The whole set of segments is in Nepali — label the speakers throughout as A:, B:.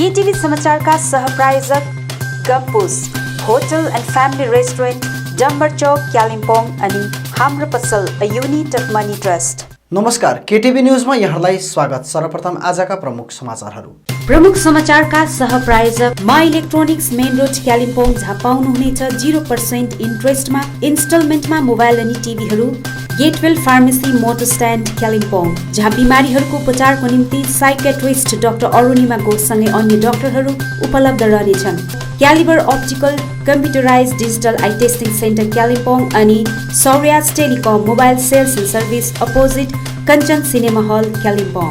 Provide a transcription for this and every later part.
A: केटीभी समाचारका सहप्रायोजक Gompus hotel and family restaurant Dambar Chowk Kalimpong अनि हाम्रो पसल a unit of money trust.
B: नमस्कार, केटीभी न्यूजमा यहाँलाई स्वागत। सर्वप्रथम आजका प्रमुख समाचारहरू।
A: प्रमुख समाचारका सहप्रायोजक मा इलेक्ट्रोनिक्स मेन रोड कालिम्पोङ, जहाँ पाउनुहुनेछ 0% इन्ट्रेस्टमा इन्स्टलमेन्टमा मोबाइल अनि टिभीहरू। Getwell pharmacy motor stand Kalimpong, जहाँ बिमारीहरूको उपचारको निम्ति साइकेट्रिस्ट डाक्टर अरुणिमा घोषसँगै अन्य डाक्टरहरू उपलब्ध रहनेछन्। Calibre optical computerise digital eye testing centre Kalimpong अनि सौर्याज telecom mobile sales and service opposite Kanchan cinema hall Kalimpong.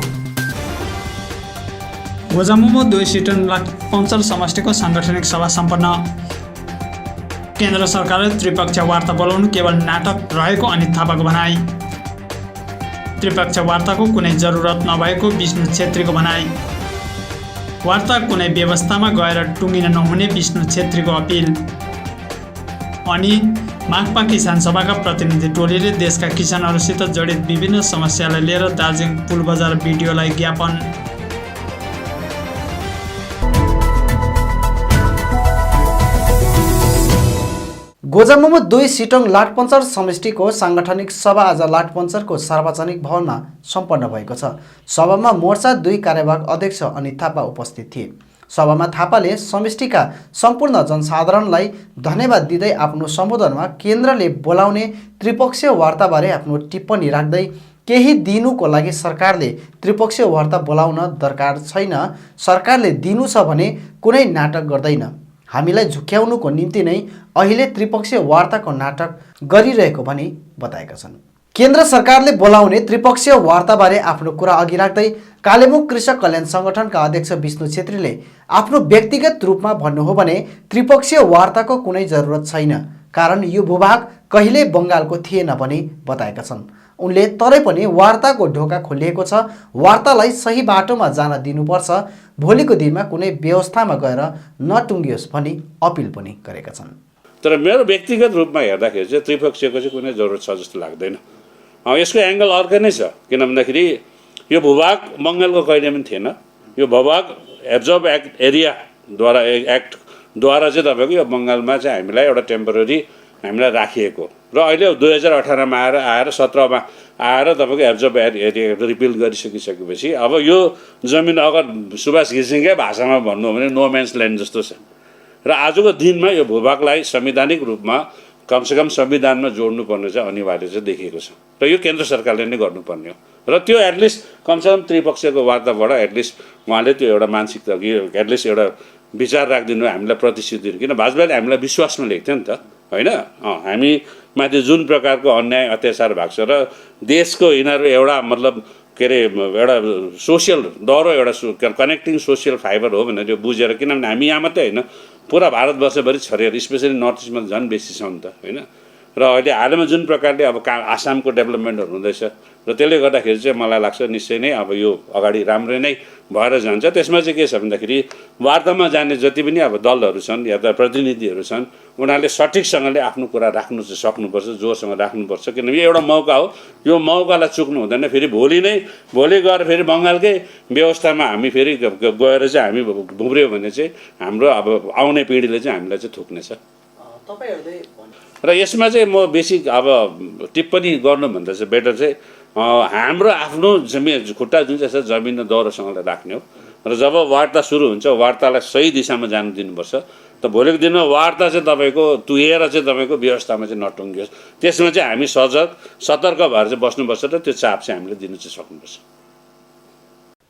C: गोजामुमो 2 सिटन पञ्चल समष्टिको साङ्गठनिक सभा सम्पन्न। केन्द्र सरकारले त्रिपक्षीय वार्ता बोलाउनु केवल नाटक रहेको अनित थापाको भनाई। त्रिपक्षीय वार्ताको कुनै जरुरत नभएको विष्णु छेत्रीको भनाई। वार्ता कुनै व्यवस्थामा गएर टुङ्गिन नहुने विष्णु छेत्रीको अपिल। अनि माकपा किसान सभाका प्रतिनिधि टोलीले देशका किसानहरूसित जडित विभिन्न समस्यालाई लिएर दार्जिलिङ पुल बजार भिडियोलाई ज्ञापन।
B: गोजामुमो 2 सिटोङ लाटपन्चर समष्टिको साङ्गठनिक सभा आज लाटपन्चरको सार्वजनिक भवनमा सम्पन्न भएको छ। सभामा मोर्चा 2 कार्यवाहक अध्यक्ष अनित थापा उपस्थित थिए। सभामा थापाले समष्टिका सम्पूर्ण जनसाधारणलाई धन्यवाद दिँदै आफ्नो सम्बोधनमा केन्द्रले बोलाउने त्रिपक्षीय वार्ताबारे आफ्नो टिप्पणी राख्दै केही दिनुको लागि सरकारले त्रिपक्षीय वार्ता बोलाउन दरकार छैन, सरकारले दिनु छ भने कुनै नाटक गर्दैन, हामीलाई झुक्याउनुको निम्ति नै अहिले त्रिपक्षीय वार्ताको नाटक गरिरहेको भनी बताएका छन्। केन्द्र सरकारले बोलाउने त्रिपक्षीय वार्ताबारे आफ्नो कुरा अघि राख्दै कालेबुङ कृषक कल्याण सङ्गठनका अध्यक्ष विष्णु छेत्रीले आफ्नो व्यक्तिगत रूपमा भन्नु हो भने त्रिपक्षीय वार्ताको कुनै जरुरत छैन, कारण यो भूभाग कहिल्यै बङ्गालको थिएन भनी बताएका छन्। उनले तरै पनि वार्ताको ढोका खोलिएको छ, वार्तालाई सही बाटोमा जान दिनुपर्छ, भोलिको दिनमा कुनै व्यवस्थामा गएर नटुङ्गियोस् भनी अपिल पनि गरेका छन्।
D: तर मेरो व्यक्तिगत रूपमा हेर्दाखेरि चाहिँ त्रिपक्षीयको चाहिँ कुनै जरुरत छ जस्तो लाग्दैन। यसको एङ्गल अर्कै नै छ, किन भन्दाखेरि यो भूभाग बङ्गालको कहिले पनि थिएन। यो भूभाग एब्जर्ब एक्ट एरियाद्वारा एक्टद्वारा चाहिँ तपाईँको यो बङ्गालमा चाहिँ हामीलाई एउटा टेम्पररी हामीलाई राखिएको र अहिले 2018मा आएर 17मा आएर तपाईँको एब्जर्ब एरिया रिपिल गरिसकिसकेपछि अब यो जमिन अगर सुभाष घिसिङकै भाषामा भन्नु हो भने नो म्यान्स ल्यान्ड जस्तो छ। र आजको दिनमा यो भूभागलाई संवैधानिक रूपमा कमसेकम संविधानमा जोड्नुपर्ने चाहिँ अनिवार्य चाहिँ देखिएको छ र यो केन्द्र सरकारले नै गर्नुपर्ने हो। र त्यो एटलिस्ट कमसेकम त्रिपक्षीयको वार्ताबाट एटलिस्ट उहाँले त्यो एउटा मानसिकता कि एटलिस्ट एउटा विचार राखिदिनु, हामीलाई प्रतिश्रुति, किन वाजपेयीले हामीलाई विश्वासमा लेख्थ्यो नि त, होइन? हामी माथि जुन प्रकारको अन्याय अत्याचार भएको छ र देशको यिनीहरू एउटा मतलब के अरे एउटा सोसियल डह्रो एउटा कनेक्टिङ सोसियल फाइबर हो भनेर यो बुझेर, किनभने हामी यहाँ मात्रै होइन पुरा भारतवर्षभरि छरेर स्पेसली नर्थ इस्टमा झन् बेसी छ नि त, होइन? र अहिले हालैमा जुन प्रकारले अब आसामको डेभलपमेन्टहरू हुँदैछ र त्यसले गर्दाखेरि चाहिँ मलाई लाग्छ निश्चय नै अब यो अगाडि राम्रै नै भएर जान्छ। त्यसमा चाहिँ के छ भन्दाखेरि वार्तामा जाने जति पनि अब दलहरू छन् या त प्रतिनिधिहरू छन्, उनीहरूले सठिकसँगले आफ्नो कुरा राख्नु चाहिँ सक्नुपर्छ, जोरसँग राख्नुपर्छ, किनभने यो एउटा मौका हो। यो मौकालाई चुक्नु हुँदैन। फेरि भोलि गएर फेरि बङ्गालकै व्यवस्थामा हामी फेरि गएर चाहिँ हामी भुब्रियो भने चाहिँ हाम्रो अब आउने पिँढीले चाहिँ हामीलाई चाहिँ थुक्नेछ। र यसमा चाहिँ म बेसी अब टिप्पणी गर्नुभन्दा चाहिँ बेटर चाहिँ हाम्रो आफ्नो जमिन खुट्टा जुन चाहिँ छ जमिन दौरोसँगले राख्ने हो। र जब वार्ता सुरु हुन्छ वार्तालाई सही दिशामा जानु दिनुपर्छ। त भोलिको दिनमा वार्ता चाहिँ तपाईँको तुहेर चाहिँ तपाईँको व्यवस्थामा चाहिँ नटुङ्गियोस्, त्यसमा चाहिँ हामी सतर्क भएर चाहिँ बस्नुपर्छ र त्यो चाप चाहिँ हामीले दिनु चाहिँ सक्नुपर्छ।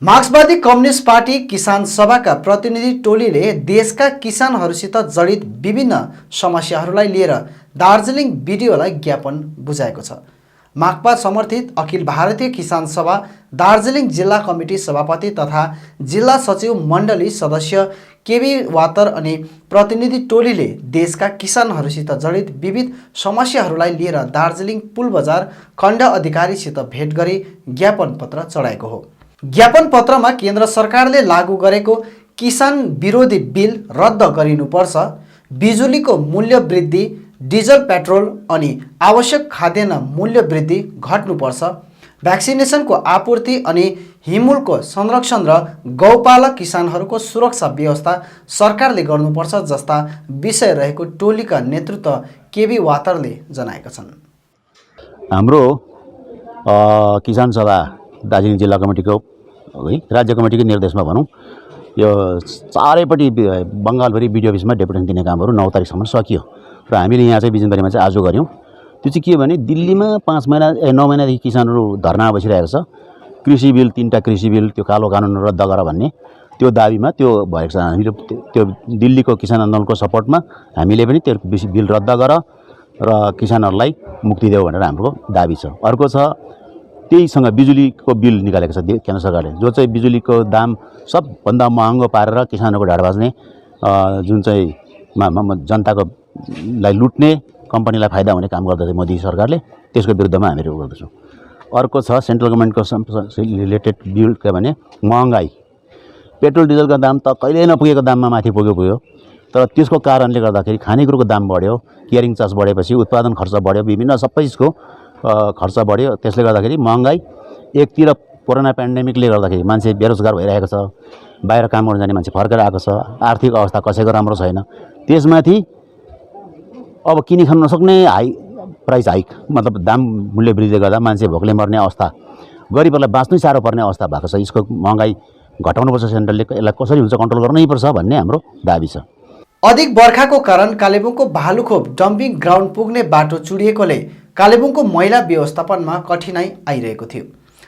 B: मार्क्सवादी कम्युनिस्ट पार्टी किसान सभाका प्रतिनिधि टोलीले देशका किसानहरूसित जडित विभिन्न समस्याहरूलाई लिएर दार्जिलिङ भिडियोलाई ज्ञापन बुझाएको छ। माकपा समर्थित अखिल भारतीय किसान सभा दार्जिलिङ जिल्ला कमिटी सभापति तथा जिल्ला सचिव मण्डली सदस्य केबी वातर अनि प्रतिनिधि टोलीले देशका किसानहरूसित जडित विविध समस्याहरूलाई लिएर दार्जिलिङ पुल बजार खण्ड अधिकारीसित भेट गरी ज्ञापन पत्र चढाएको हो। ज्ञापन पत्रमा केन्द्र सरकारले लागू गरेको किसान विरोधी बिल रद्द गरिनुपर्छ, बिजुलीको मूल्य वृद्धि, डिजल पेट्रोल अनि आवश्यक खाद्यान्न मूल्य वृद्धि घट्नुपर्छ, भ्याक्सिनेसनको आपूर्ति अनि हिमुलको संरक्षण र गौपालक किसानहरूको सुरक्षा व्यवस्था सरकारले गर्नुपर्छ जस्ता विषय रहेको टोलीका नेतृत्व केबी वातरले जनाएका छन्।
E: हाम्रो किसान सभा दार्जिलिङ जिल्ला कमिटीको है राज्य कमिटीको निर्देशमा भनौँ यो चारैपट्टि बङ्गालभरि बिडिओ अफिसमा डेपुटेसन दिने कामहरू 9 तारिकसम्म सकियो र हामीले यहाँ चाहिँ बिजनबारीमा चाहिँ आज गऱ्यौँ। त्यो चाहिँ के भने दिल्लीमा 9 महिनादेखि किसानहरू धरना बसिरहेको छ। कृषि बिल 3टा कृषि बिल त्यो कालो कानुन रद्द गर भन्ने त्यो दाबीमा त्यो भएको छ। हामीले त्यो दिल्लीको किसान आन्दोलनको सपोर्टमा हामीले पनि त्यो बिल रद्द गर र किसानहरूलाई मुक्ति देऊ भनेर हाम्रो दाबी छ। अर्को छ त्यहीसँग बिजुलीको बिल निकालेको छ केन्द्र सरकारले, जो चाहिँ बिजुलीको दाम सबभन्दा महँगो पारेर किसानहरूको ढाड बाज्ने जुन चाहिँ जनताको लाई लुट्ने कम्पनीलाई फाइदा हुने काम गर्दै मोदी सरकारले, त्यसको विरुद्धमा हामीहरू गर्दछौँ। अर्को छ सेन्ट्रल गभर्मेन्टको रिलेटेड बिल के भने महँगाई, पेट्रोल डिजलको दाम त कहिल्यै नपुगेको दाममा माथि पुग्यो तर त्यसको कारणले गर्दाखेरि खानेकुरोको दाम बढ्यो, क्यारिङ चार्ज बढेपछि उत्पादन खर्च बढ्यो, विभिन्न सबै चिजको खर्च बढ्यो। त्यसले गर्दाखेरि महँगाई एकतिर कोरोना पेन्डेमिकले गर्दाखेरि मान्छे बेरोजगार भइरहेको छ, बाहिर काम गर्न जाने मान्छे फर्केर आएको छ, आर्थिक अवस्था कसैको राम्रो छैन, त्यसमाथि अब किनी खान नसक्ने प्राइस हाइक मतलब दाम मूल्य वृद्धिले गर्दा मान्छे भोकले मर्ने अवस्था, गरिबहरूलाई बाँच्नै साह्रो पर्ने अवस्था भएको छ। यसको महँगाई घटाउनुपर्छ, सेन्ट्रलले यसलाई कसरी हुन्छ कन्ट्रोल गर्नै पर्छ भन्ने हाम्रो दाबी छ।
B: अधिक बर्खाको कारण कालेबुङको भालुखोप डम्पिङ ग्राउन्ड पुग्ने बाटो चुडिएकोले कालेबुङको मैला व्यवस्थापनमा कठिनाई आइरहेको थियो।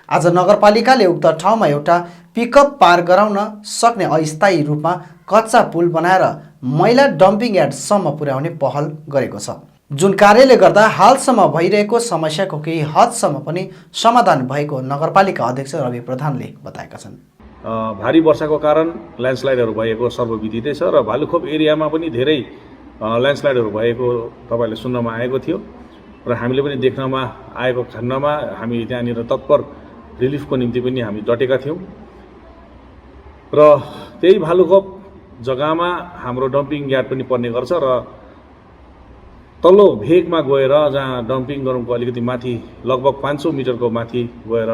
B: आज नगरपालिकाले उक्त ठाउँमा एउटा पिकअप पार गराउन सक्ने अस्थायी रूपमा कच्चा पुल बनाएर मैला डम्पिङ यार्डसम्म पुर्याउने पहल गरेको छ, जुन कार्यले गर्दा हालसम्म भइरहेको समस्याको केही हदसम्म पनि समाधान भएको नगरपालिका अध्यक्ष रवि प्रधानले बताएका छन्।
F: भारी वर्षाको कारण ल्यान्डस्लाइडहरू भएको सर्वविदितै छ र भालुखोप एरियामा पनि धेरै ल्यान्डस्लाइडहरू भएको तपाईँले सुन्नमा आएको थियो र हामीले पनि देख्नमा आएको खण्डमा हामी त्यहाँनिर तत्पर रिलिफको निम्ति पनि हामी डटेका थियौँ र त्यही भालुखोप जग्गामा हाम्रो डम्पिङ यार्ड पनि पर्ने गर्छ र तल्लो भेगमा गएर जहाँ डम्पिङ ग्राउन्डको अलिकति माथि लगभग 500 मिटरको माथि गएर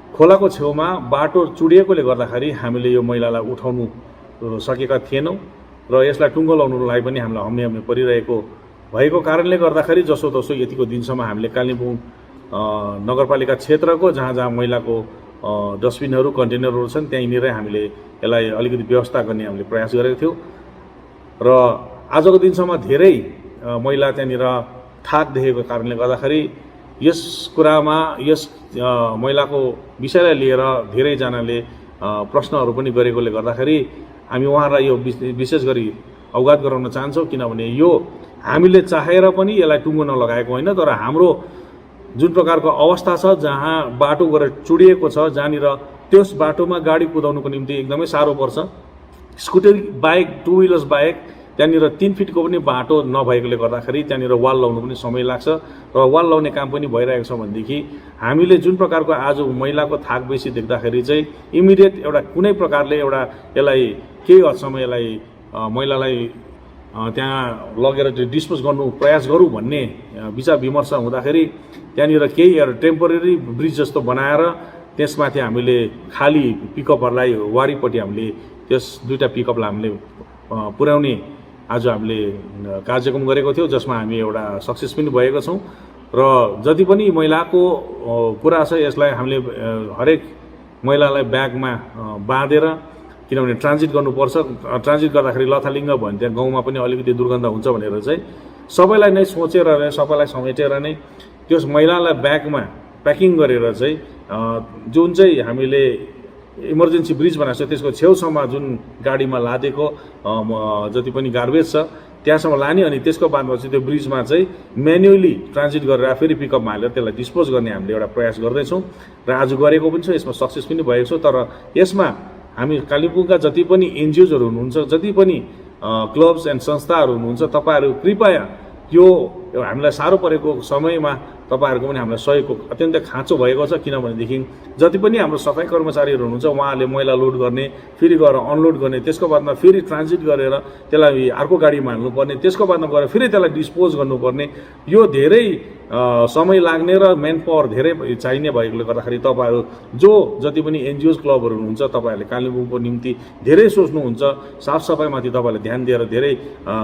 F: खोलाको छेउमा बाटो चुडिएकोले गर्दाखेरि हामीले यो मैलालाई उठाउनु सकेका थिएनौँ र यसलाई टुङ्गो लाउनुलाई पनि हामीलाई हम्मे परिरहेको भएको कारणले गर्दाखेरि जसोतसो यतिको दिनसम्म हामीले कालिम्पोङ नगरपालिका क्षेत्रको जहाँ जहाँ मैलाको डस्टबिनहरू कन्टेनरहरू छन् त्यहीँनिरै हामीले यसलाई अलिकति व्यवस्था गर्ने हामीले प्रयास गरेको थियौँ र आजको दिनसम्म धेरै मैला त्यहाँनिर थाक देखेको कारणले गर्दाखेरि यस कुरामा यस मैलाको विषयलाई लिएर धेरैजनाले प्रश्नहरू पनि गरेकोले गर्दाखेरि हामी उहाँहरूलाई यो विशेष गरी अवगत गराउन चाहन्छौँ, किनभने यो हामीले चाहेर पनि यसलाई टुङ्गो नलगाएको होइन, तर हाम्रो जुन प्रकारको अवस्था छ जहाँ बाटो गएर चुडिएको छ, जहाँनिर त्यस बाटोमा गाडी कुदाउनुको निम्ति एकदमै साह्रो पर्छ। स्कुटर बाइक, 2 व्हिलर्स बाइक त्यहाँनिर 3 फिटको पनि बाटो नभएकोले गर्दाखेरि त्यहाँनिर वाल लाउनु पनि समय लाग्छ र वाल लाउने काम पनि भइरहेको छ भनेदेखि हामीले जुन प्रकारको आज मैलाको थाक बेसी देख्दाखेरि चाहिँ इमिडिएट एउटा कुनै प्रकारले एउटा यसलाई केही हदसम्म यसलाई मैलालाई त्यहाँ लगेर डिस्पोज गर्नु प्रयास गरौँ भन्ने विचार विमर्श हुँदाखेरि त्यहाँनिर केही एउटा टेम्पोरेरी ब्रिज जस्तो बनाएर त्यसमाथि हामीले खाली पिकअपहरूलाई वारीपट्टि हामीले त्यस 2टा पिकअपलाई हामीले पुर्याउने आज हामीले कार्यक्रम गरेको थियौँ, जसमा हामी एउटा सक्सेस पनि भएको छौँ र जति पनि मैलाको कुरा छ यसलाई हामीले हरेक मैलालाई ब्यागमा बाँधेर, किनभने ट्रान्जिट गर्नुपर्छ, ट्रान्जिट गर्दाखेरि लथालिङ्ग भयो भने त्यहाँ गाउँमा पनि अलिकति दुर्गन्ध हुन्छ भनेर चाहिँ सबैलाई नै सोचेर सबैलाई समेटेर नै त्यस मैलालाई ब्यागमा प्याकिङ गरेर चाहिँ जुन चाहिँ हामीले इमर्जेन्सी ब्रिज बनाएको छ त्यसको छेउसम्म जुन गाडीमा लादेको जति पनि गार्बेज छ त्यहाँसम्म लाने अनि त्यसको बादमा चाहिँ त्यो ब्रिजमा चाहिँ म्यानुअली ट्रान्जिट गरेर फेरि पिकअपमा हालेर त्यसलाई डिस्पोज गर्ने हामीले एउटा प्रयास गर्दैछौँ र आज गरेको पनि छ, यसमा सक्सेस पनि भएको छ। तर यसमा हामी कालिम्पोङका जति पनि एनजिओजहरू हुनुहुन्छ, जति पनि क्लब्स एन्ड संस्थाहरू हुनुहुन्छ, तपाईँहरू कृपया यो हामीलाई साह्रो परेको समयमा तपाईँहरूको पनि हामीलाई सहयोगको अत्यन्तै खाँचो भएको छ। किनभनेदेखि जति पनि हाम्रो सफाइ कर्मचारीहरू हुनुहुन्छ उहाँहरूले मैला लोड गर्ने, फेरि गएर अनलोड गर्ने, त्यसको बादमा फेरि ट्रान्जिट गरेर त्यसलाई अर्को गाडीमा हाल्नुपर्ने, त्यसको बादमा गएर फेरि त्यसलाई डिस्पोज गर्नुपर्ने, यो धेरै समय लाग्ने र मेन पावर धेरै चाहिने भएकोले गर्दाखेरि तपाईँहरू जो जति पनि एनजिओज क्लबहरू हुनुहुन्छ तपाईँहरूले कालिम्पोङको निम्ति धेरै सोच्नुहुन्छ, साफसफाइमाथि तपाईँहरूले ध्यान दिएर धेरै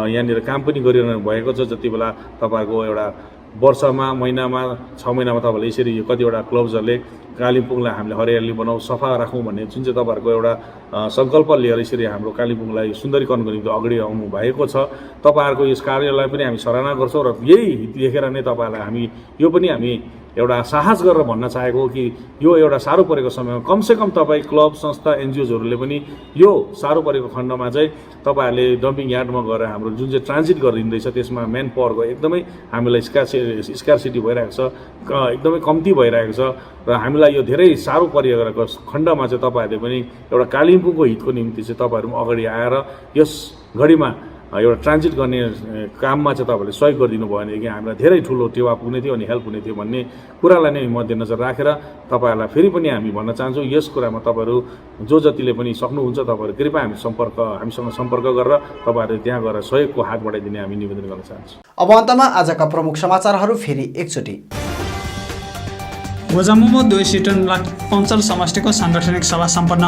F: यहाँनिर काम पनि गरिरहनु भएको छ। जति बेला तपाईँहरूको एउटा वर्षमा महिनामा 6 महिनामा तपाईँहरूले यसरी यो कतिवटा क्लब्सहरूले कालिम्पोङलाई हामीले हरियाली बनाऊ, सफा राखौँ भन्ने जुन चाहिँ तपाईँहरूको एउटा सङ्कल्प लिएर यसरी हाम्रो कालिम्पोङलाई सुन्दरीकरणको निम्ति अगाडि आउनु भएको छ। तपाईँहरूको यस कार्यलाई पनि हामी सराहना गर्छौँ र यही देखेर नै तपाईँहरूलाई हामी यो पनि हामी एउटा साहस गरेर भन्न चाहेको हो कि यो एउटा साह्रो परेको समयमा कमसेकम तपाईँ क्लब संस्था एनजिओजहरूले पनि यो साह्रो परेको खण्डमा चाहिँ तपाईँहरूले डम्पिङ यार्डमा गएर हाम्रो जुन चाहिँ ट्रान्जिट गरिँदैछ त्यसमा मेन पावरको एकदमै हामीलाई स्कार्सिटी भइरहेको छ, एकदमै कम्ती भइरहेको छ र हामीलाई यो धेरै साह्रो परिरहेको खण्डमा चाहिँ तपाईँहरूले पनि एउटा कालिम्पोङको हितको निम्ति चाहिँ तपाईँहरू पनि अगाडि आएर यस घडीमा एउटा ट्रान्जिट गर्ने काममा चाहिँ तपाईँहरूले सहयोग गरिदिनु भयो भनेदेखि हामीलाई धेरै ठुलो टेवा पुग्ने थियो अनि हेल्प हुने थियो भन्ने कुरालाई नै मध्यनजर राखेर तपाईँहरूलाई फेरि पनि हामी भन्न चाहन्छौँ यस कुरामा तपाईँहरू जो जतिले पनि सक्नुहुन्छ तपाईँहरू कृपया हामीसँग सम्पर्क गरेर तपाईँहरू त्यहाँ गएर सहयोगको हात बढाइदिने हामी निवेदन गर्न चाहन्छौँ।
B: अब अन्तमा आजका प्रमुख समाचारहरू फेरि एकचोटि।
C: गोजामुमो 2 सिटन लाठपन्चर समष्टिको साङ्गठनिक सभा सम्पन्न।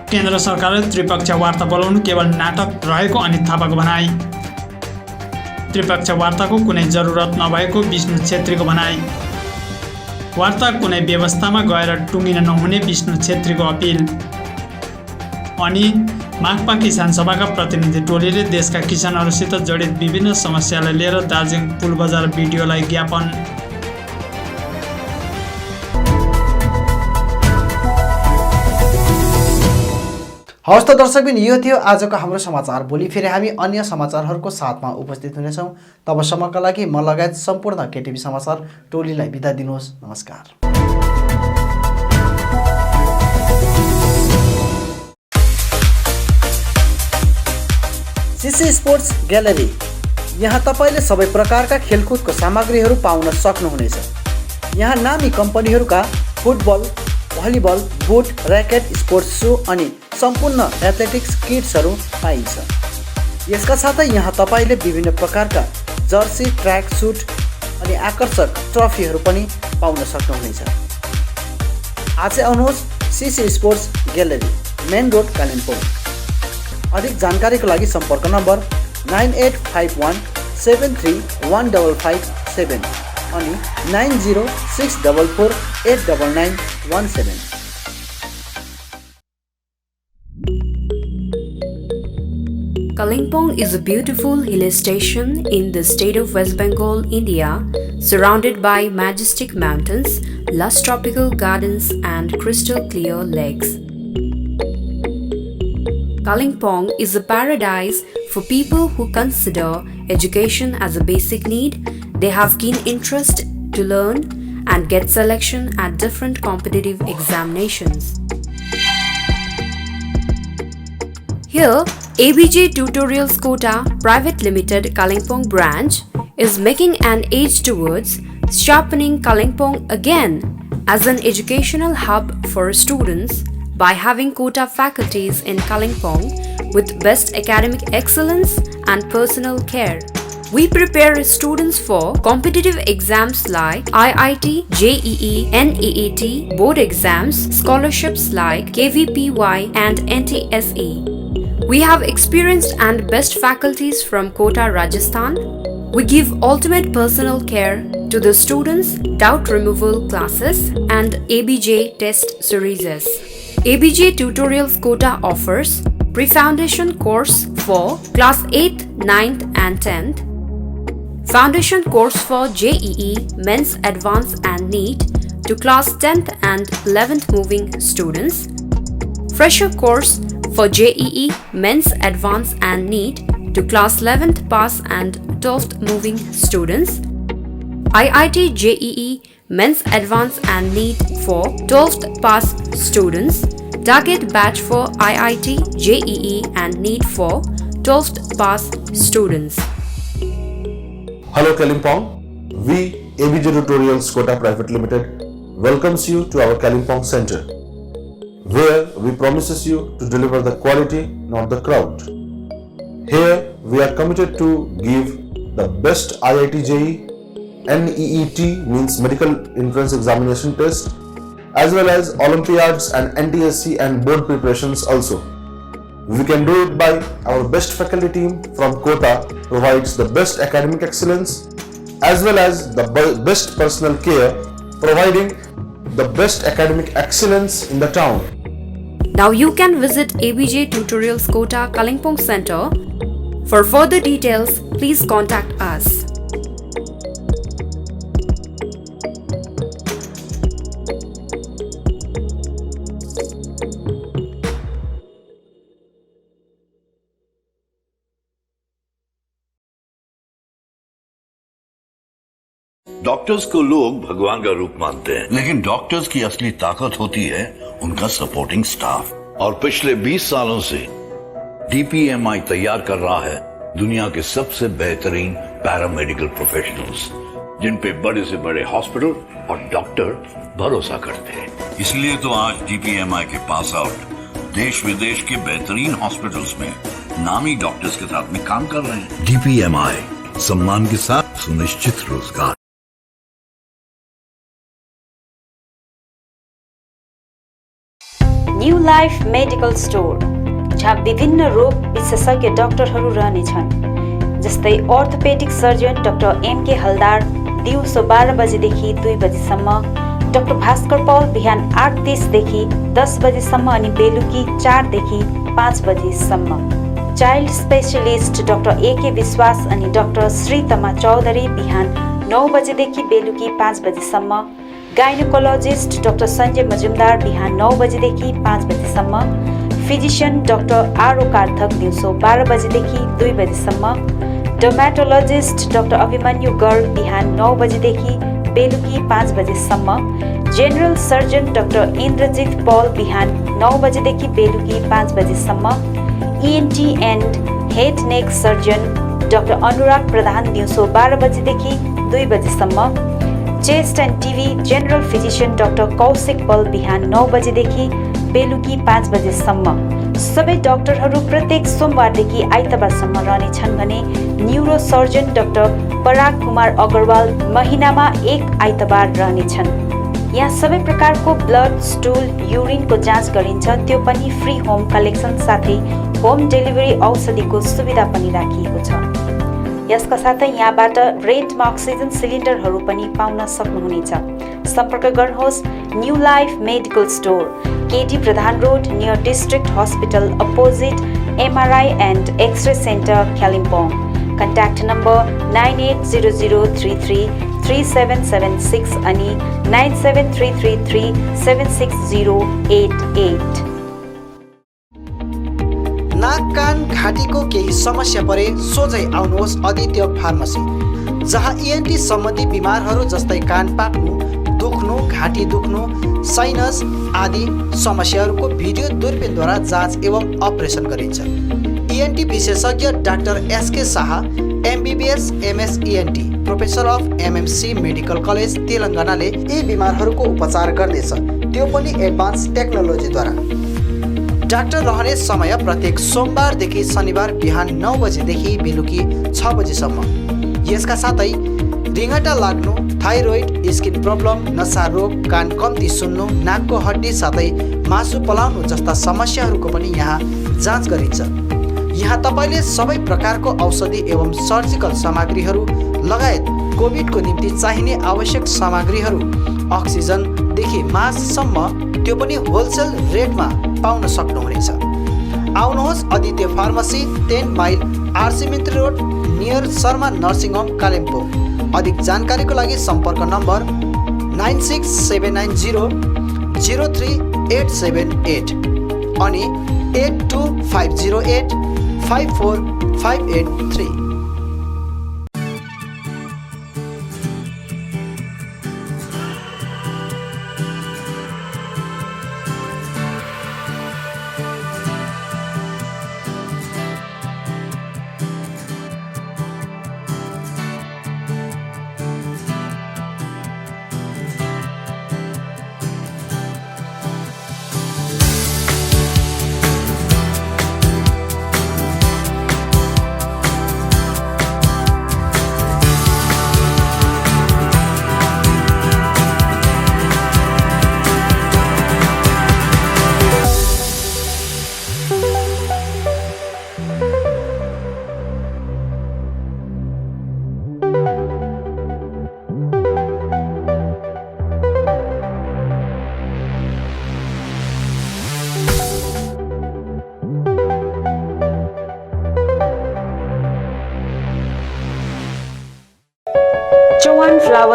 C: केन्द्र सरकारले त्रिपक्षीय वार्ता बोलाउनु केवल नाटक रहेको अनित थापाको भनाई। त्रिपक्षीय वार्ताको कुनै जरुरत नभएको विष्णु छेत्रीको भनाई। वार्ता कुनै व्यवस्थामा गएर टुङ्गिन नहुने विष्णु छेत्रीको अपिल। अनि माकपा किसान सभाका प्रतिनिधि टोलीले देशका किसानहरूसित जडित विभिन्न समस्यालाई लिएर दार्जिलिङ पुल बजार भिडियोलाई ज्ञापन।
B: हवस् त दर्शकबिन, यो थियो आजको हाम्रो समाचार। भोलि फेरि हामी अन्य समाचारहरूको साथमा उपस्थित हुनेछौँ। तबसम्मका लागि म लगायत सम्पूर्ण केटिभी समाचार टोलीलाई बिदा दिनुहोस्। नमस्कार। सिसी स्पोर्ट्स ग्यालरी, यहाँ तपाईँले सबै प्रकारका खेलकुदको सामग्रीहरू पाउन सक्नुहुनेछ। यहाँ नामी कम्पनीहरूका football, volleyball, boot, racket, sports shoe अनि सम्पूर्ण एथलेटिक्स किट्सहरू पाइन्छ। यसका साथै यहाँ तपाईँले विभिन्न प्रकारका जर्सी, ट्र्याक सुट अनि आकर्षक ट्रफीहरू पनि पाउन सक्नुहुनेछ। आजै आउनुहोस् सिसी sports gallery, main road, Kalimpong. अधिक जानकारीको लागि सम्पर्क नम्बर 9851731557 अनि 9064489917।
A: Kalimpong is a beautiful hill station in the state of West Bengal, India, surrounded by majestic mountains, lush tropical gardens and crystal clear lakes. Kalimpong is a paradise for people who consider education as a basic need. They have keen interest to learn and get selection at different competitive examinations. Here, ABJ Tutorials Kota Private Limited Kalimpong branch is making an edge towards sharpening Kalimpong again as an educational hub for students by having Kota faculties in Kalimpong with best academic excellence and personal care. We prepare students for competitive exams like IIT, JEE, NEET, board exams, scholarships like KVPY and NTSE. We have experienced and best faculties from Kota, Rajasthan. We give ultimate personal care to the students, doubt removal classes and ABJ test series. ABJ Tutorials Kota offers pre-foundation course for class 8th, 9th and 10th, foundation course for JEE, Men's Advanced and NEET to class 10th and 11th moving students, fresher course for JEE, Men's Advanced and NEET to class 11th pass and 12th moving students, IIT JEE, Men's Advanced and NEET for 12th pass students, target batch for IIT JEE and NEET for 12th pass students.
G: Hello Kalimpong, we ABJ Tutorials Kota Private Limited welcomes you to our Kalimpong Center, where we promises you to deliver the quality, not the crowd. Here, we are committed to give the best IIT JEE, NEET means Medical Entrance Examination test, as well as Olympiads and NTSC and board preparations also. We can do it by our best faculty team from Kota provides the best academic excellence as well as the best personal care, providing the best academic excellence in the town.
H: Now you can visit ABJ Tutorials Kota Kalimpong Center. For further details, please contact us.
I: Doctors को लोग भगवान का रूप मानते हैं, लेकिन डॉक्टर्स की असली ताकत होती है उनका सपोर्टिंग स्टाफ। और पिछले 20 सालों से DPMI तैयार कर रहा है दुनिया के सबसे बेहतरीन पैरामेडिकल प्रोफेशनल्स, जिन पे बड़े से बड़े हॉस्पिटल और डॉक्टर भरोसा करते हैं। इसलिए तो आज DPMI के पास आउट देश विदेश के बेहतरीन हॉस्पिटल्स में नामी डॉक्टर्स के साथ में काम कर रहे हैं। DPMI, सम्मान के साथ सुनिश्चित रोजगार।
A: न्यू लाइफ मेडिकल स्टोर, जहाँ विभिन्न रोग विशेषज्ञ डाक्टरहरू रहनेछन्, जस्तै ऑर्थोपेडिक सर्जन डाक्टर MK हलदार दिउँसो 12 बजेदेखि 2 बजेसम्म, डाक्टर भास्कर पौल बिहान 8:30 देखि 10 बजेसम्म अनि बेलुकी 4 देखि 5 बजेसम्म। चाइल्ड स्पेशलिस्ट डाक्टर AK विश्वास अनि डाक्टर श्रीतमा चौधरी बिहान 9 बजेदेखि बेलुकी 5 बजेसम्म। गाइनोकोलोजिस्ट डाक्टर सञ्जय मजुमदार बिहान 9 बजेदेखि 5 बजेसम्म। फिजिशियन डाक्टर आरो कार्थक दिउँसो 12 बजेदेखि 2 बजेसम्म। डर्मेटोलोजिस्ट डाक्टर अभिमन्यु गर्ग बिहान 9 बजेदेखि बेलुकी 5 बजेसम्म। General surgeon doctor Indrajit Paul बिहान 9 बजेदेखि बेलुकी 5 बजेसम्म। ENT and head neck surgeon doctor Anurag Pradhan दिउँसो 12 बजेदेखि 2 बजेसम्म। Chest and TB general physician doctor Kaushik Paul बिहान 9 बजेदेखि बेलुकी 5 बजेसम्म। सबै डाक्टरहरू प्रत्येक सोमबारदेखि आइतबारसम्म रहनेछन् भने न्युरो सर्जन डाक्टर पराग कुमार अग्रवाल महिनामा 1 आइतबार रहनेछन्। यहाँ सबै प्रकारको ब्लड, स्टुल, युरिनको जाँच गरिन्छ, त्यो पनि फ्री होम कलेक्सन साथै होम डेलिभरी औषधिको सुविधा पनि राखिएको छ। यसका साथै यहाँबाट रेन्टमा अक्सिजन सिलिन्डरहरू पनि पाउन सक्नुहुनेछ। सम्पर्क गर्नुहोस् new life medical store, KD Pradhan road near district hospital opposite MRI and X-ray centre Kalimpong. Contact number 9800333776 अनि 9733376088।
B: नाक कान घाँटीको केही समस्या परे सोझै आउनुहोस् आदित्य फार्मेसी, जहाँ ENT सम्बन्धी बिमारहरू जस्तै कान पाक्नु, दुख्नु, घाँटी दुख्नु, साइनस आदि समस्याहरूको भिडियो दूरबीनद्वारा जाँच एवं अपरेसन गरिन्छ। ENT विशेषज्ञ डाक्टर SK शाह MBBS MS ENT professor of MMC medical college तेलङ्गानाले यी बिमारहरूको उपचार गर्दैछ, त्यो पनि एडभान्स टेक्नोलोजीद्वारा। डाक्टर रहने समय प्रत्येक सोमबारदेखि शनिबार बिहान 9 बजेदेखि बेलुकी 6 बजेसम्म। यसका साथै रिङ्गटा लाग्नु, थाइरोइड, स्किन प्रब्लम, नसा रोग, कान कम्ती सुन्नु, नाकको हड्डी साथै मासु पलाउनु जस्ता समस्याहरूको पनि यहाँ जाँच गरिन्छ। यहाँ तपाईँले सबै प्रकारको औषधि एवं सर्जिकल सामग्रीहरू लगायत कोभिडको निम्ति चाहिने आवश्यक सामग्रीहरू, अक्सिजनदेखि मास्कसम्म, त्यो पनि होलसेल रेटमा पाउन सक्नुहुनेछ। आउनुहोस् Aditya pharmacy, 10 mile RC Mitri road near Sharma nursing home Kalimpong. अधिक जानकारीको लागि सम्पर्क नम्बर 96790 03878 अनि 82508 54583।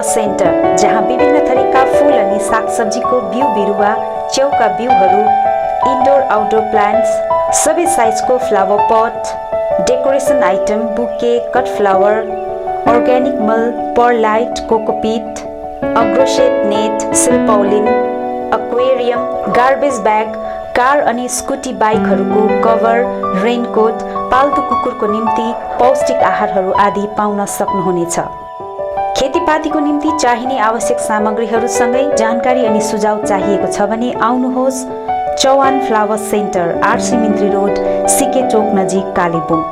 A: फ्लावर सेन्टर, जहाँ विभिन्न थरीका फूल अनि सागसब्जीको बिउ बिरुवा, च्याउका बिउहरू, इन्डोर आउटडोर प्लान्ट्स, सबै साइजको flower pot, decoration item, bouquet, cut flower, organic मल, परलाइट, कोकोपिट, अग्रोसेट net, silpaulin, aquarium, garbage bag, car अनि स्कुटी बाइकहरूको कभर, रेनकोट, पाल्तु कुकुरको निम्ति पौष्टिक आहारहरू आदि पाउन सक्नुहुनेछ। खेतीपातीको निम्ति चाहिने आवश्यक सामग्रीहरूसँगै जानकारी अनि सुझाव चाहिएको छ भने आउनुहोस् Chauhan flower centre, RC Mintri road, SK Chowk नजिक, कालेबुङ।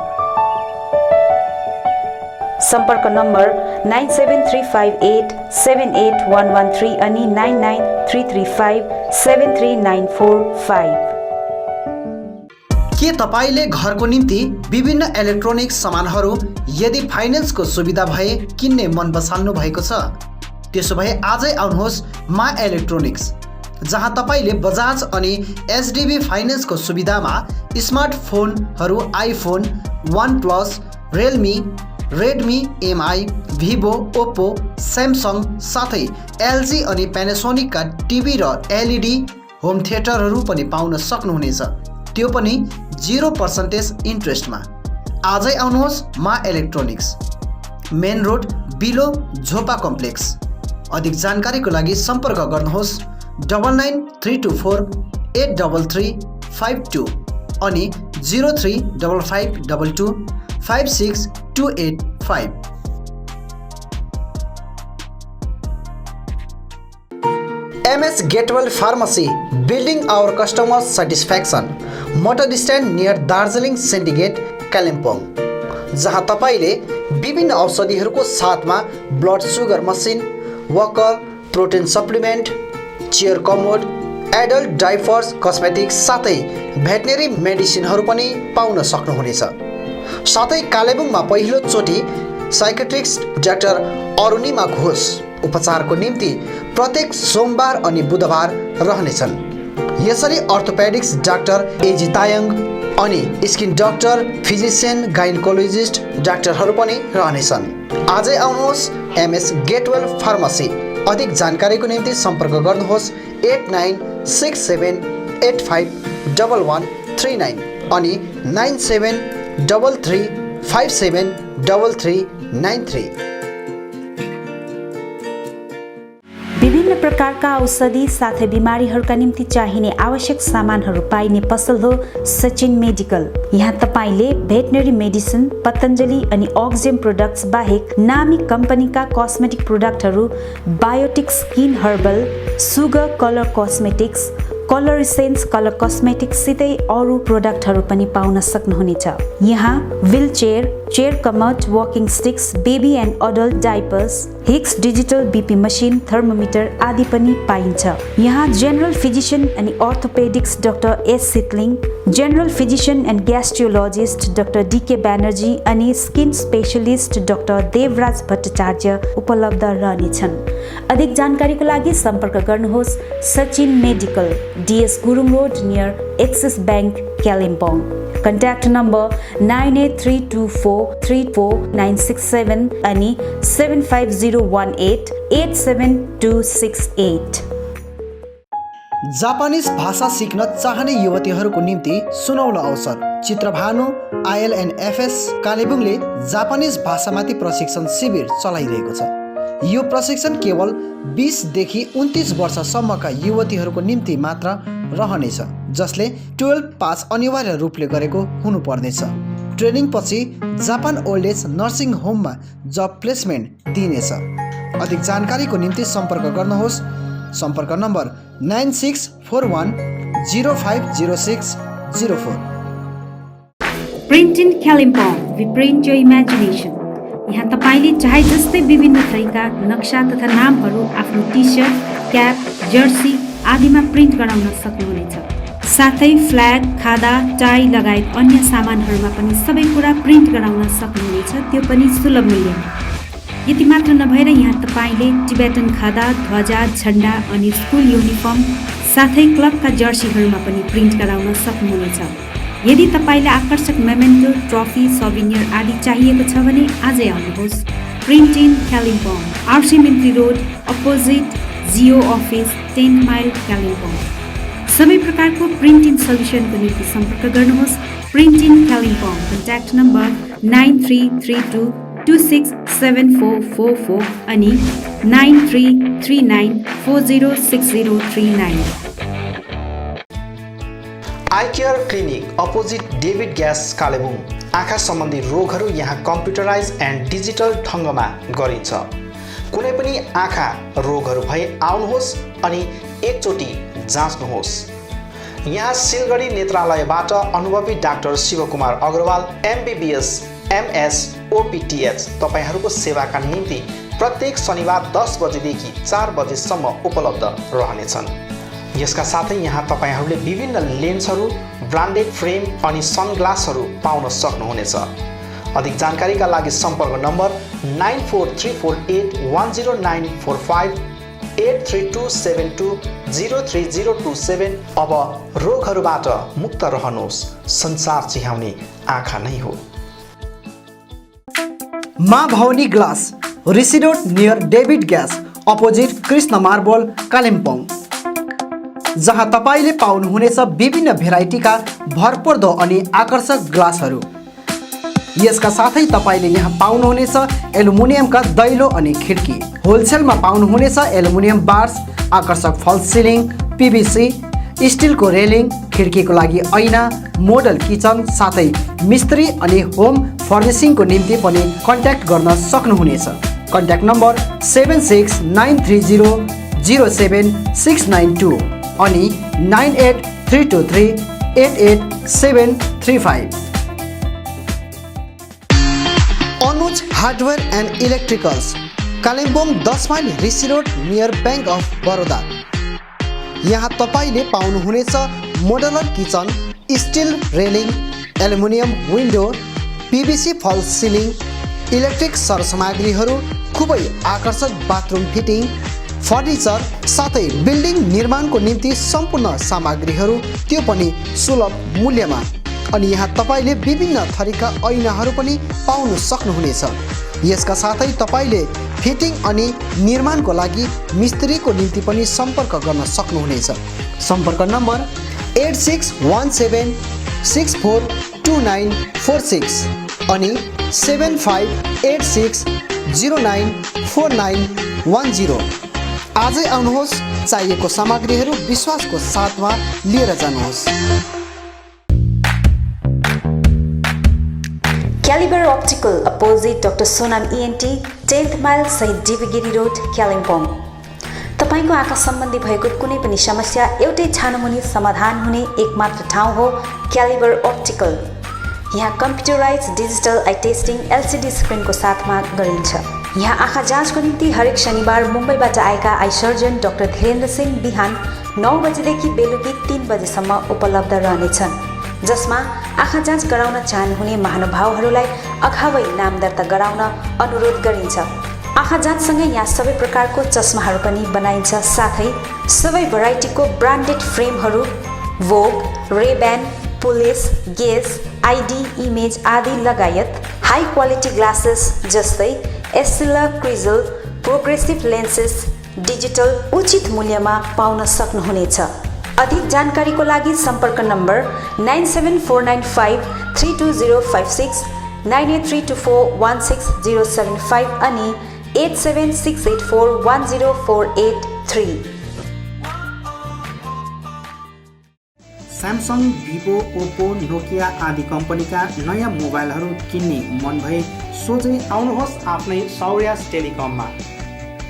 A: सम्पर्क नम्बर 9735878113 अनि 9933573945।
B: के तपाईले घरको निम्ति विभिन्न इलेक्ट्रोनिक सामानहरू यदि फाइनेन्सको सुविधा भए किन्ने मन बसाल्नु भएको छ? त्यसो भए आजै आउनुहोस् मा इलेक्ट्रोनिक्स, जहाँ तपाईले बजाज अनि एचडीबी फाइनेन्सको सुविधामा स्मार्टफोनहरू iPhone, OnePlus, Realme, Redmi, MI, Vivo, Oppo, Samsung साथै एलजी अनि प्यानासोनिकका टिभी र एलइडी होम थिएटरहरू पनि पाउन सक्नुहुनेछ, त्यो पनि 0% इन्ट्रेस्टमा। आजै आउनुहोस् मा इलेक्ट्रोनिक्स, मेन रोड, बिलो, झोपा कम्प्लेक्स। अधिक जानकारीको लागि सम्पर्क गर्नुहोस् 9934833552 अनि 035522562885। MS Gatewell Pharmacy, building our customer satisfaction. Motor stand near Darjeeling syndicate, Kalimpong, जहाँ तपाईले विभिन्न औषधिहरूको साथमा blood sugar machine, Walker, protein supplement, chair commode, adult diapers, cosmetics साथै भेटनेरी मेडिसिनहरू पनि पाउन सक्नुहुनेछ। साथै कालेबुङमा पहिलो चोटि साइकेट्रिस्ट डाक्टर अरुणिमा घोष उपचारको निम्ति प्रत्येक सोमबार अनि बुधबार रहनेछन्। यसरी अर्थोपेडिक्स डाक्टर एजी तायङ अनि स्किन डाक्टर, फिजिसियन, गाइनकोलोजिस्ट डाक्टरहरू पनि रहनेछन्। आजै आउनुहोस् MS गेटवेल फार्मेसी। अधिक जानकारीको निम्ति सम्पर्क गर्नुहोस् 8967851139 अनि 9733573393।
A: विभिन्न प्रकारका औषधि साथै बिमारीहरूका निम्ति चाहिने आवश्यक सामानहरू पाइने पसल हो सचिन मेडिकल। यहाँ तपाईले भेटनरी मेडिसिन, पतञ्जलि अनि अक्जेम प्रोडक्ट्स बाहेक नामी कम्पनीका कस्मेटिक प्रोडक्टहरू, Biotique skin herbal, Sugar colour cosmetics, colour essence colour cosmetics सितै अरू प्रोडक्टहरू पनि पाउन सक्नुहुनेछ। यहाँ wheelchair, chair commode, walking sticks, baby and adult diapers, Hicks digital BP machine, thermometer आदि पनि पाइन्छ। यहाँ जेनरल फिजिशियन अनि orthopaedics doctor S Sitling, general physician and gastrologist doctor D K Banerjee अनि skin specialist doctor Devraj Bhattacharya उपलब्ध रहनेछन्। अधिक जानकारीको लागि सम्पर्क गर्नुहोस् Sachin medical, DS Gurung road near axis bank, Kalimpong. Contact number 9832434967 अनि 75018872268।
B: जापानिज भाषा सिक्न चाहने युवतीहरूको निम्ति सुनौलो अवसर। चित्रभानु ILNFS कालेबुङले जापानिज भाषामाथि प्रशिक्षण शिविर चलाइरहेको छ। यो प्रशिक्षण केवल 20 देखि 29 वर्षसम्मका युवतीहरूको निम्ति मात्र रहनेछ, जसले 12 पास अनिवार्य रूपले गरेको हुनुपर्नेछ। ट्रेनिङ पछि जापान ओल्ड एज नर्सिङ होममा जब प्लेसमेन्ट दिइनेछ। अधिक जानकारीको निम्ति सम्पर्क गर्नुहोस्। सम्पर्क number 9641050604।
A: Print in Kalimpong, we print your imagination. यहाँ तपाईले चाहे जस्तै विभिन्न थरीका नक्सा तथा नामहरू आफ्नो टी सर्ट, क्याप, जर्सी आदिमा प्रिन्ट गराउन सक्नुहुनेछ। साथै फ्ल्याग, खादा, टाई लगायत अन्य सामानहरूमा पनि सबै कुरा प्रिन्ट गराउन सक्नुहुनेछ, त्यो पनि सुलभ मूल्यमा। यति मात्र नभएर यहाँ तपाईले टिबेटन खादा, ध्वजा, झण्डा अनि स्कुल युनिफर्म साथै क्लबका जर्सीहरूमा पनि प्रिन्ट गराउन सक्नुहुनेछ। यदि तपाईलाई आकर्षक मेमेन्टो, ट्रफी, सौभिनियर आदि चाहिएको छ भने आजै आउनुहोस् Print in Kalimpong, RC Mintri Road, opposite Geo Office, 10 Mile, Kalimpong। सबै प्रकारको प्रिन्टिङ सल्युसनको निम्ति सम्पर्क गर्नुहोस् print in Kalimpong. Contact number 9332267444 अनि 9339406039।
B: I care clinic opposite David gas Kalimpong. आँखा सम्बन्धी रोगहरू यहाँ कम्प्युटराइज एन्ड डिजिटल ढङ्गमा गरिन्छ। कुनै पनि आँखा रोगहरू भए आउनुहोस् अनि एकचोटि जाँच्नुहोस्। यहाँ सिलगढी नेत्रालयबाट अनुभवी doctor Shivkumar Agarwal MBBS MS OPTH तपाईहरूको सेवाका निम्ति प्रत्येक शनिबार 10 बजेदेखि 4 बजेसम्म उपलब्ध रहनेछन्। यसका साथै यहाँ तपाईहरूले विभिन्न लेन्सहरू, ब्रान्डेड फ्रेम अनि सनग्लासहरू पाउन सक्नुहुनेछ। अधिक जानकारीका लागि सम्पर्क नम्बर 9434810945 8327203027। अब रोगहरूबाट मुक्त रहनुहोस्, संसार चिहाउने आँखा नै हो। Maa Bhavani glass, Rishi road near David gas, opposite Krishna marble, Kalimpong, जहाँ तपाईले पाउनुहुनेछ विभिन्न भेराइटीका भरपर्दो अनि आकर्षक ग्लासहरू। यसका साथै तपाईले यहाँ पाउनुहुनेछ एल्युमिनियमका दैलो अनि खिड्की। होलसेलमा पाउनुहुनेछ एल्युमिनियम बार्स, आकर्षक फल्स सिलिङ, PVC, स्टिलको रेलिङ, खिड्कीको लागि ऐना, मोडल किचन, साथै मिस्त्री अनि होम फर्निसिङको निम्ति पनि कन्ट्याक्ट गर्न सक्नुहुनेछ। कन्ट्याक्ट नम्बर 7693007692 अनि 9832388735। Anuj hardware and electricals, Kalimpong 10 mile Rishi road near bank of Baroda. यहाँ तपाईले पाउनुहुनेछ modular kitchen, steel railing, aluminium window, PVC false ceiling, electric सरसामग्रीहरू, खुबै आकर्षक बाथरुम फिटिङ, फर्निचर, साथै बिल्डिङ निर्माणको निम्ति सम्पूर्ण सामग्रीहरू, त्यो पनि सुलभ मूल्यमा। अनि यहाँ तपाईले विभिन्न थरीका ऐनाहरू पनि पाउन सक्नुहुनेछ। यसका साथै तपाईले फिटिङ अनि निर्माणको लागि मिस्त्रीको निम्ति पनि सम्पर्क गर्न सक्नुहुनेछ। सम्पर्क नम्बर 8617642946 अनि 7586094910। आजै आउनुहोस्, चाहिएको सामग्रीहरू विश्वासको साथमा लिएर जानुहोस्।
A: Calibre optical opposite doctor Sonam ENT, 10th mile सहित डिबीगिरी रोड, कालिम्पोङ। तपाईको आँखा सम्बन्धी भएको कुनै पनि समस्या एउटै छानोमुनि समाधान हुने एकमात्र ठाउँ हो क्यालिबर अप्टिकल। यहाँ computerise digital eye testing LCD स्क्रिनको साथमा गरिन्छ। यहाँ आँखा जाँचको निम्ति हरेक शनिबार मुम्बईबाट आएका eye surgeon doctor Dhirendra Singh बिहान 9 बजेदेखि बेलुकी 3 बजेसम्म उपलब्ध रहनेछन्, जसमा आँखा जाँच गराउन चाहनुहुने महानुभावहरूलाई अगावै नाम दर्ता गराउन अनुरोध गरिन्छ। आँखा जाँचसँगै यहाँ सबै प्रकारको चस्माहरू पनि बनाइन्छ, साथै सबै भेराइटीको ब्रान्डेड फ्रेमहरू, भोग, रेब्यान, पुलिस, गेज, ID, इमेज आदि लगायत हाई क्वालिटी ग्लासेस जस्तै एस्सिला, क्रिजल, प्रोग्रेसिभ लेन्सेस, डिजिटल उचित मूल्यमा पाउन सक्नुहुनेछ। अधिक जानकारीको लागि सम्पर्क नम्बर 9749532056, 9832416075 अनि 8768410483।
B: स्यामसङ, भिभो, ओप्पो, नोकिया आदि कम्पनीका नयाँ मोबाइलहरू किन्ने मन भए सोझै आउनुहोस् आफ्नै सौर्यास टेलिकममा।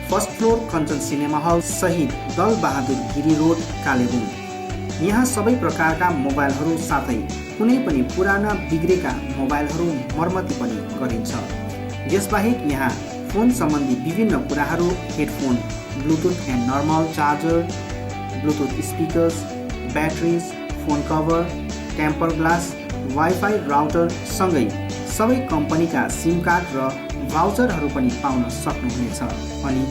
B: First floor Kanchan cinema hall सहित दल बहादुर गिरी रोड, कालेबुङ। यहाँ सबै प्रकारका मोबाइलहरू साथै कुनै पनि पुराना बिग्रेका मोबाइलहरू मर्मती पनि गरिन्छ। यसबाहेक यहाँ फोन सम्बन्धी विभिन्न कुराहरू, headphone, bluetooth and normal charger, bluetooth speakers, batteries, phone cover, temper glass, wifi router सँगै सबै कम्पनीका सिम कार्ड र भाउचरहरू पनि पाउन सक्नुहुनेछ। अनि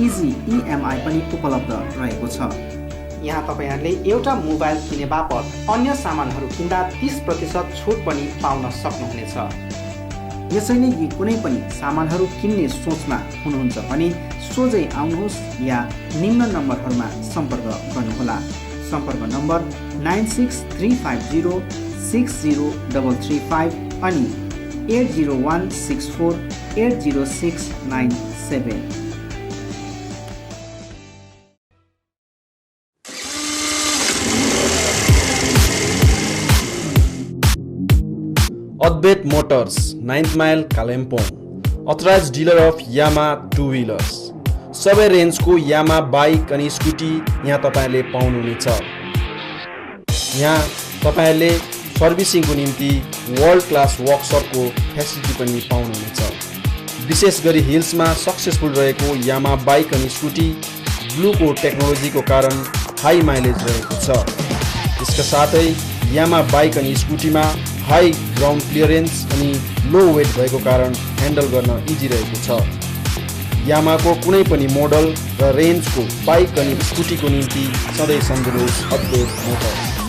B: इजी EMI पनि उपलब्ध रहेको छ। यहाँ तपाईहरूले एउटा मोबाइल किने बापत अन्य सामानहरू किन्दा 30% छुट पनि पाउन सक्नुहुनेछ। यसैले यी कुनै पनि सामानहरू किन्ने सोचमा हुनुहुन्छ भने सोझै आउनुहोस् या निम्न नम्बरहरूमा सम्पर्क गर्नुहोला। सम्पर्क नम्बर 9635060335 अनि 8016480697।
J: Adbet Motors, 9th Mile, Kalimpong, authorized dealer of Yamaha two-wheelers. सबै रेन्जको यामा बाइक अनि स्कुटी यहाँ तपाईले पाउनुहुनेछ। यहाँ तपाईले सर्भिसिङको निम्ति वर्ल्ड क्लास वर्कसपको फेसिलिटी पनि पाउनुहुनेछ। विशेष गरी हिल्समा सक्सेसफुल रहेको यामा बाइक अनि स्कुटी ब्लूको टेक्नोलोजीको कारण हाई माइलेज रहेको छ। यसका साथै यामा बाइक अनि स्कुटीमा हाई ग्राउन्ड क्लियरेन्स अनि लो वेट भएको कारण ह्यान्डल गर्न इजी रहेको छ। यामाको कुनै पनि मोडल र रेन्जको बाइक अनि स्कुटीको निम्ति सधैँ सम्झनुहोस् अद्भुत मोटर्स।